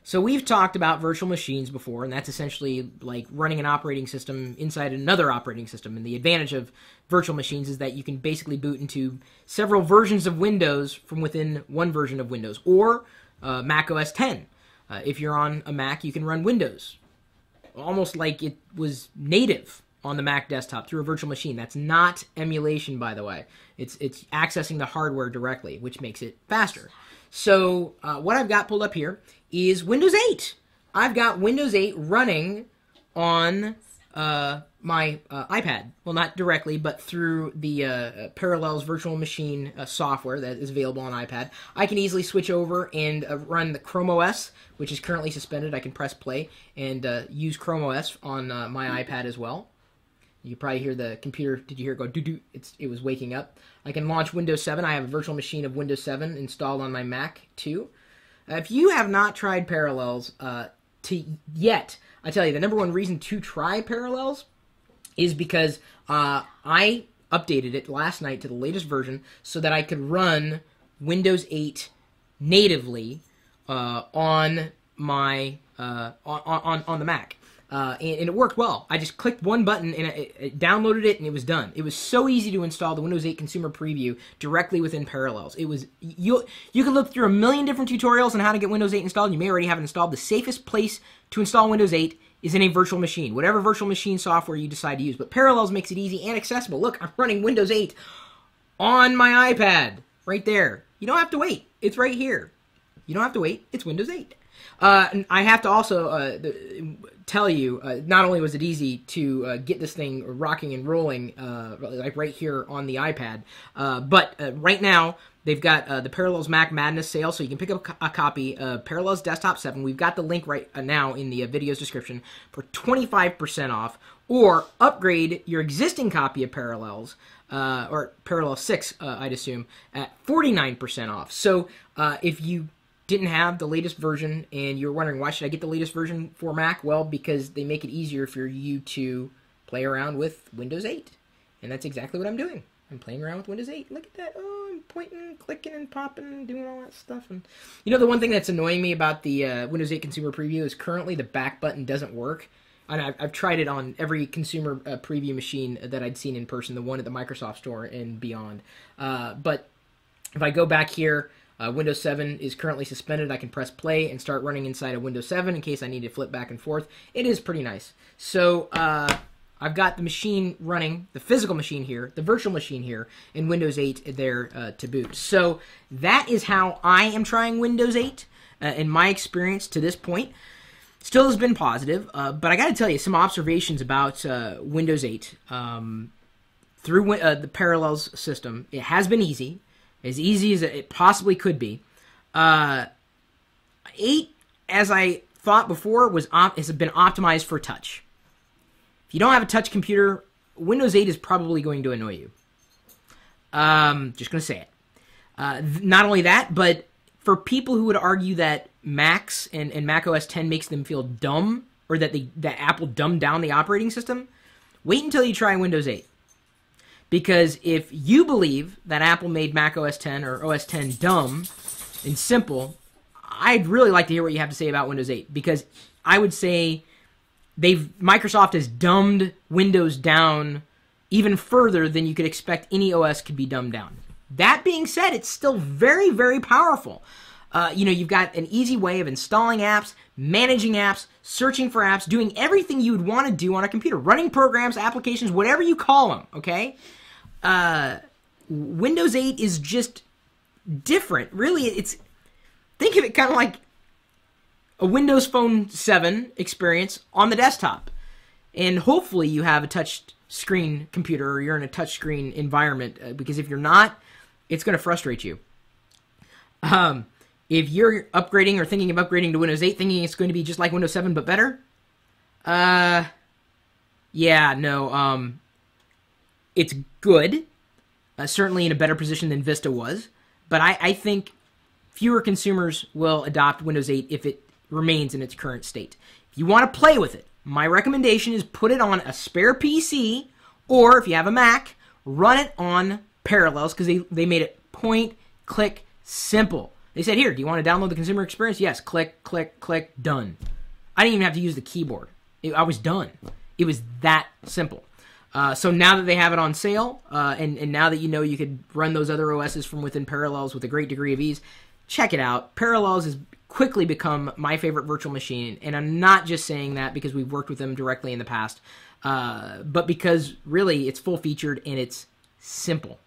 So we've talked about virtual machines before, and that's essentially like running an operating system inside another operating system. And the advantage of virtual machines is that you can basically boot into several versions of Windows from within one version of Windows, or Mac OS X. If you're on a Mac, you can run Windows, almost like it was native on the Mac desktop through a virtual machine. That's not emulation, by the way. It's accessing the hardware directly, which makes it faster. So what I've got pulled up here is Windows 8. I've got Windows 8 running on my iPad. Well, not directly, but through the Parallels virtual machine software that is available on iPad. I can easily switch over and run the Chrome OS, which is currently suspended. I can press play and use Chrome OS on my iPad as well. You probably hear the computer, did you hear it go doo-doo? It was waking up. I can launch Windows 7. I have a virtual machine of Windows 7 installed on my Mac too. If you have not tried Parallels yet, I tell you, the number one reason to try Parallels is because I updated it last night to the latest version so that I could run Windows 8 natively on my on the Mac. And it worked well. I just clicked one button and it downloaded it and it was done. It was so easy to install the Windows 8 Consumer Preview directly within Parallels. It was you can look through a million different tutorials on how to get Windows 8 installed. You may already have it installed. The safest place to install Windows 8 is in a virtual machine, whatever virtual machine software you decide to use. But Parallels makes it easy and accessible. Look, I'm running Windows 8 on my iPad right there. You don't have to wait. It's right here. You don't have to wait. It's Windows 8. And I have to also tell you, not only was it easy to get this thing rocking and rolling, like right here on the iPad, but right now they've got the Parallels Mac Madness sale, so you can pick up a copy of Parallels Desktop 7. We've got the link right now in the video's description for 25% off, or upgrade your existing copy of Parallels, or Parallels 6, I'd assume, at 49% off. So if you didn't have the latest version and you're wondering why should I get the latest version for Mac, well, because they make it easier for you to play around with Windows 8. And that's exactly what I'm doing. I'm playing around with Windows 8. Look at that. Oh, I'm pointing, clicking, and popping, and doing all that stuff. And you know, the one thing that's annoying me about the Windows 8 Consumer Preview is currently the back button doesn't work. And I've tried it on every consumer preview machine that I'd seen in person, the one at the Microsoft Store and beyond. But if I go back here, Windows 7 is currently suspended. I can press play and start running inside of Windows 7 in case I need to flip back and forth. It is pretty nice. So I've got the machine running, the physical machine here, the virtual machine here, and Windows 8 there to boot. So that is how I am trying Windows 8 in my experience to this point. Still has been positive, but I got to tell you some observations about Windows 8 through the Parallels system. It has been easy as it possibly could be. 8, as I thought before, has been optimized for touch. If you don't have a touch computer, Windows 8 is probably going to annoy you. Just going to say it. Not only that, but for people who would argue that Macs and Mac OS X makes them feel dumb, or that Apple dumbed down the operating system, wait until you try Windows 8. Because if you believe that Apple made Mac OS X or OS X dumb and simple, I'd really like to hear what you have to say about Windows 8. Because I would say Microsoft has dumbed Windows down even further than you could expect any OS could be dumbed down. That being said, it's still very, very powerful. You know, you've got an easy way of installing apps, managing apps, searching for apps, doing everything you would want to do on a computer, running programs, applications, whatever you call them, okay? Windows 8 is just different. Really, think of it kind of like a Windows Phone 7 experience on the desktop. And hopefully you have a touch screen computer, or you're in a touch screen environment, because if you're not, it's going to frustrate you. If you're upgrading or thinking of upgrading to Windows 8, thinking it's going to be just like Windows 7 but better, yeah, no, it's good, certainly in a better position than Vista was, but I think fewer consumers will adopt Windows 8 if it remains in its current state. If you want to play with it, my recommendation is put it on a spare PC, or if you have a Mac, run it on Parallels, because they made it point, click, simple. They said, here, do you want to download the consumer experience? Yes. Click, click, click, done. I didn't even have to use the keyboard. I was done. It was that simple. So now that they have it on sale, and now that you know you could run those other OSs from within Parallels with a great degree of ease, check it out. Parallels has quickly become my favorite virtual machine, and I'm not just saying that because we've worked with them directly in the past, but because really it's full-featured and it's simple.